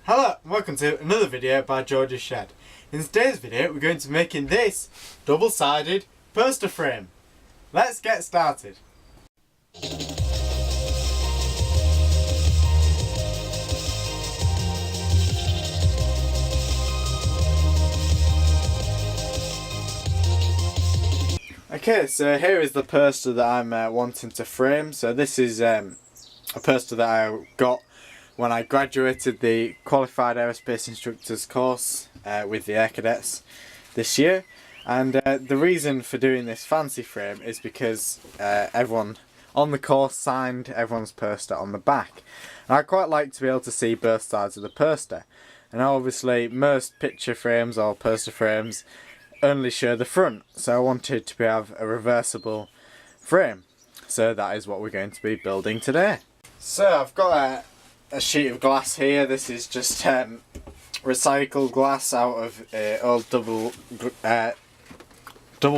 Hello and welcome to another video by George's Shed. In today's video we're going to be making this double-sided poster frame. Let's get started. Okay, so here is the poster that I'm wanting to frame. So this is a poster that I got when I graduated the Qualified Aerospace Instructors course with the Air Cadets this year. And the reason for doing this fancy frame is because everyone on the course signed everyone's poster on the back. And I quite like to be able to see both sides of the poster. And obviously most picture frames or poster frames only show the front, so I wanted to have a reversible frame. So that is what we're going to be building today. So I've got a sheet of glass here. This is just recycled glass out of an old double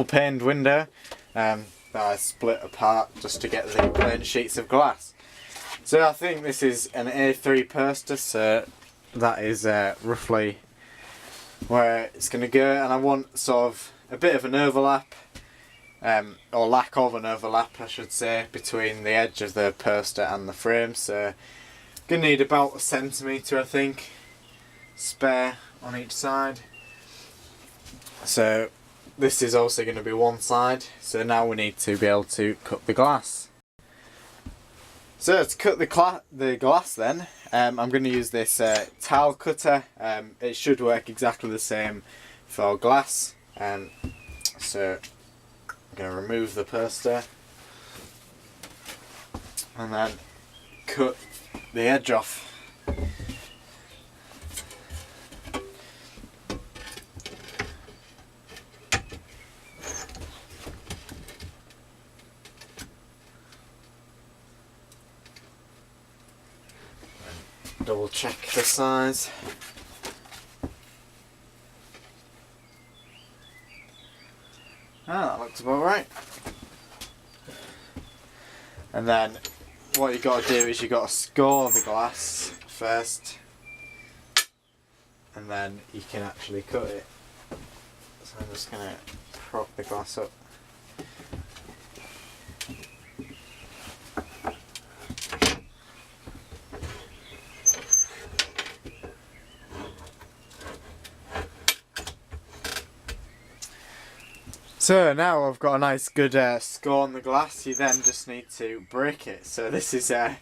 paned window that I split apart just to get the plain sheets of glass. So I think this is an A3 poster, so that is roughly where it's going to go, and I want sort of a bit of an overlap, or lack of an overlap I should say, between the edge of the poster and the frame. So I'm going to need about 1 centimetre I think spare on each side. So this is also going to be one side, so now we need to be able to cut the glass. So to cut the glass then, I'm going to use this tile cutter. It should work exactly the same for glass. So I'm going to remove the poster and then cut the edge off. Double check the size. That looks about right. And then what you got to do is you got to score the glass first, and then you can actually cut it. So I'm just going to prop the glass up. So now I've got a nice good score on the glass, you then just need to break it. So this is the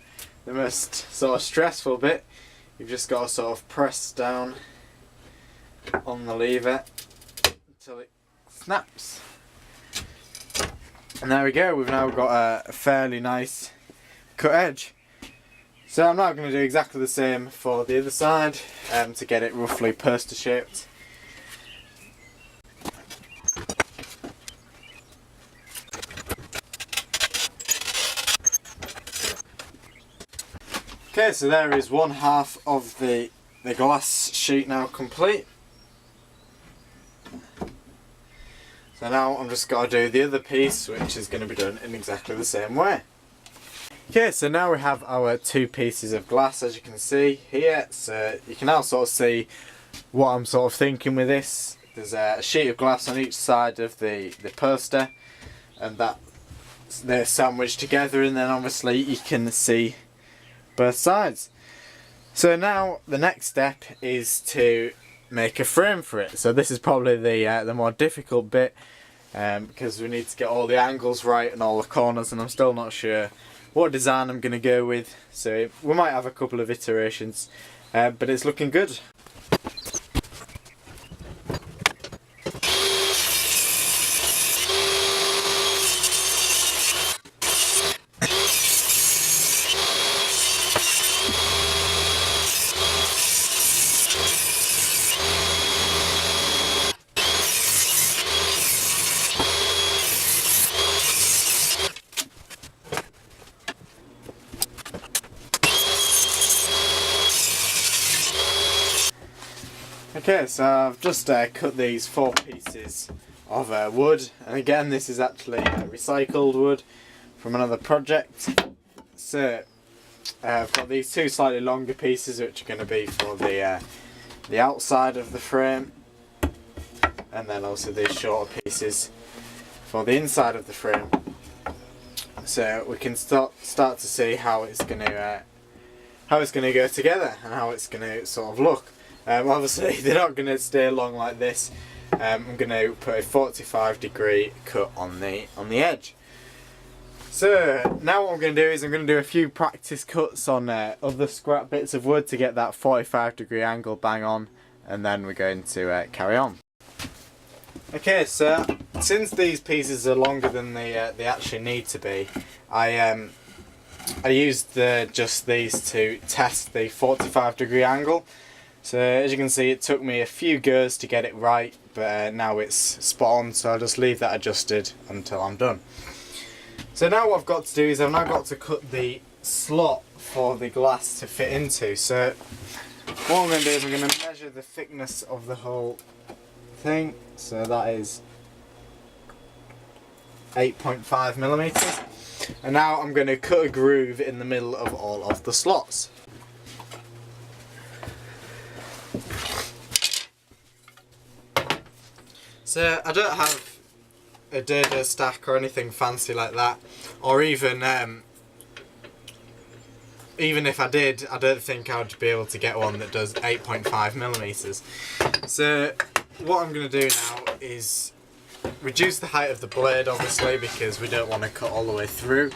most sort of stressful bit. You've just got to sort of press down on the lever until it snaps. And there we go, we've now got a fairly nice cut edge. So I'm now going to do exactly the same for the other side to get it roughly poster shaped. Okay, so there is one half of the glass sheet now complete. So now I'm just got to do the other piece, which is going to be done in exactly the same way. Okay, so now we have our two pieces of glass, as you can see here. So you can now sort of see what I'm sort of thinking with this. There's a sheet of glass on each side of the poster, and they're sandwiched together, and then obviously you can see both sides. So now the next step is to make a frame for it. So this is probably the more difficult bit, because we need to get all the angles right and all the corners, and I'm still not sure what design I'm going to go with. So we might have a couple of iterations, but it's looking good. Okay, so I've just cut these 4 pieces of wood, and again this is actually recycled wood from another project. So I've got these two slightly longer pieces which are going to be for the outside of the frame, and then also these shorter pieces for the inside of the frame. So we can start to see how it's going to go together and how it's going to sort of look. Obviously they're not going to stay long like this. I'm going to put a 45-degree cut on the edge. So now what I'm going to do is I'm going to do a few practice cuts on other scrap bits of wood to get that 45-degree angle bang on, and then we're going to carry on. Okay, so since these pieces are longer than they actually need to be, I used just these to test the 45-degree angle. So as you can see, it took me a few goes to get it right, but now it's spot on, so I'll just leave that adjusted until I'm done. So now what I've got to do is I've now got to cut the slot for the glass to fit into. So what I'm going to do is I'm going to measure the thickness of the whole thing. So that is 8.5 millimeters. And now I'm going to cut a groove in the middle of all of the slots. So I don't have a dado stack or anything fancy like that, or even if I did, I don't think I'd be able to get one that does 8.5 millimeters. So what I'm going to do now is reduce the height of the blade, obviously, because we don't want to cut all the way through.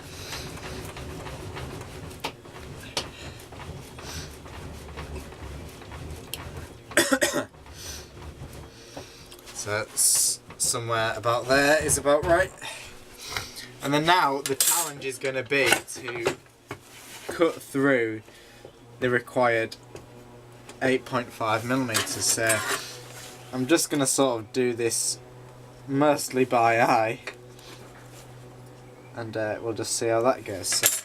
So it's somewhere about there is about right. And then now the challenge is going to be to cut through the required 8.5 millimeters. So I'm just going to sort of do this mostly by eye, and we'll just see how that goes. So,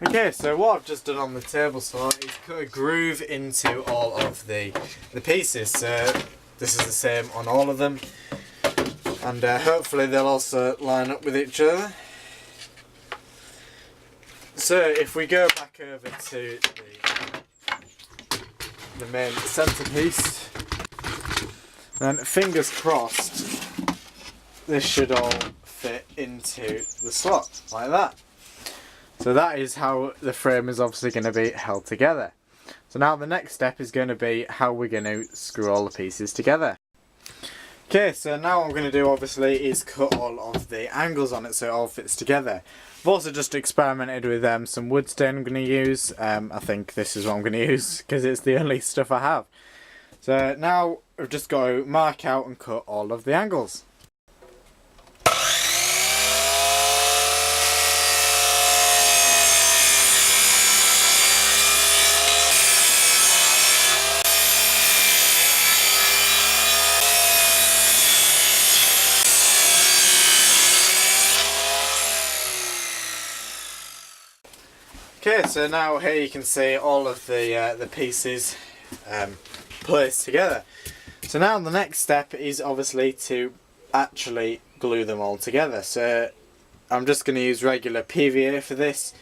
okay, so what I've just done on the table saw is cut a groove into all of the pieces. So this is the same on all of them, and hopefully they'll also line up with each other. So if we go back over to the main centerpiece, then fingers crossed this should all fit into the slot like that. So that is how the frame is obviously going to be held together. So now the next step is going to be how we're going to screw all the pieces together. Okay, so now what I'm going to do obviously is cut all of the angles on it so it all fits together. I've also just experimented with some wood stain I'm going to use. I think this is what I'm going to use because it's the only stuff I have. So now I've just got to mark out and cut all of the angles. Okay, so now here you can see all of the pieces placed together. So now the next step is obviously to actually glue them all together. So I'm just going to use regular PVA for this,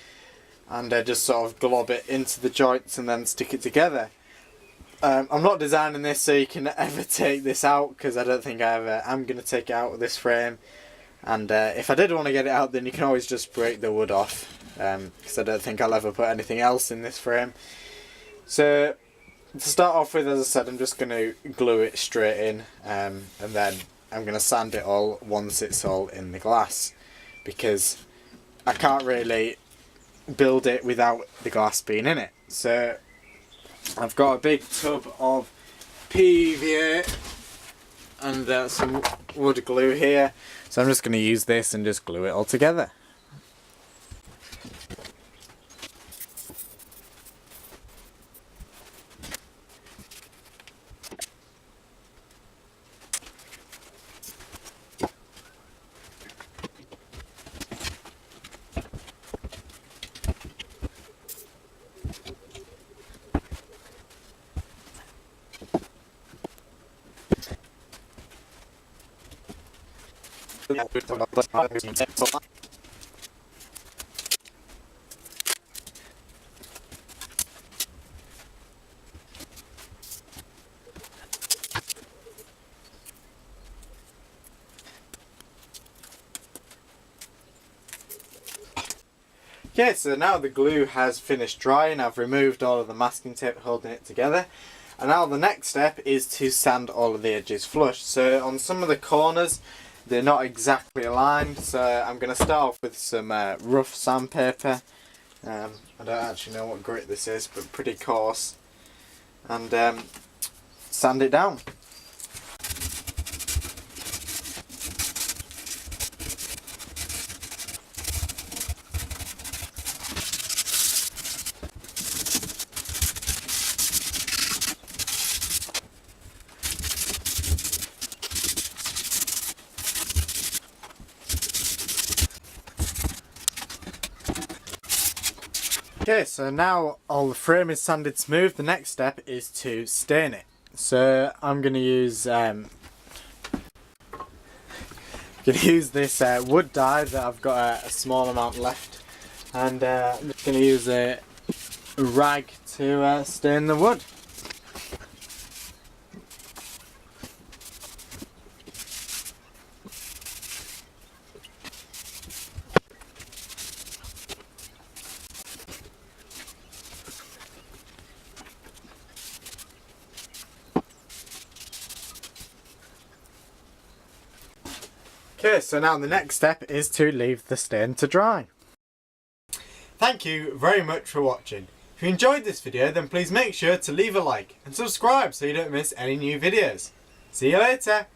and just sort of glob it into the joints and then stick it together. I'm not designing this so you can ever take this out, because I don't think I ever am going to take it out of this frame. And if I did want to get it out, then you can always just break the wood off, because I don't think I'll ever put anything else in this frame. So to start off with, as I said, I'm just going to glue it straight in, and then I'm going to sand it all once it's all in the glass, because I can't really build it without the glass being in it. So I've got a big tub of PVA and some wood glue here, so I'm just going to use this and just glue it all together. Okay, so now the glue has finished drying. I've removed all of the masking tape holding it together, and now the next step is to sand all of the edges flush. So on some of the corners they're not exactly aligned, so I'm going to start off with some rough sandpaper. I don't actually know what grit this is, but pretty coarse, and sand it down. Okay, so now all the frame is sanded smooth, the next step is to stain it. So I'm going to use this wood dye that I've got a small amount left, and I'm just going to use a rag to stain the wood. Okay, so now the next step is to leave the stain to dry. Thank you very much for watching. If you enjoyed this video, then please make sure to leave a like and subscribe so you don't miss any new videos. See you later!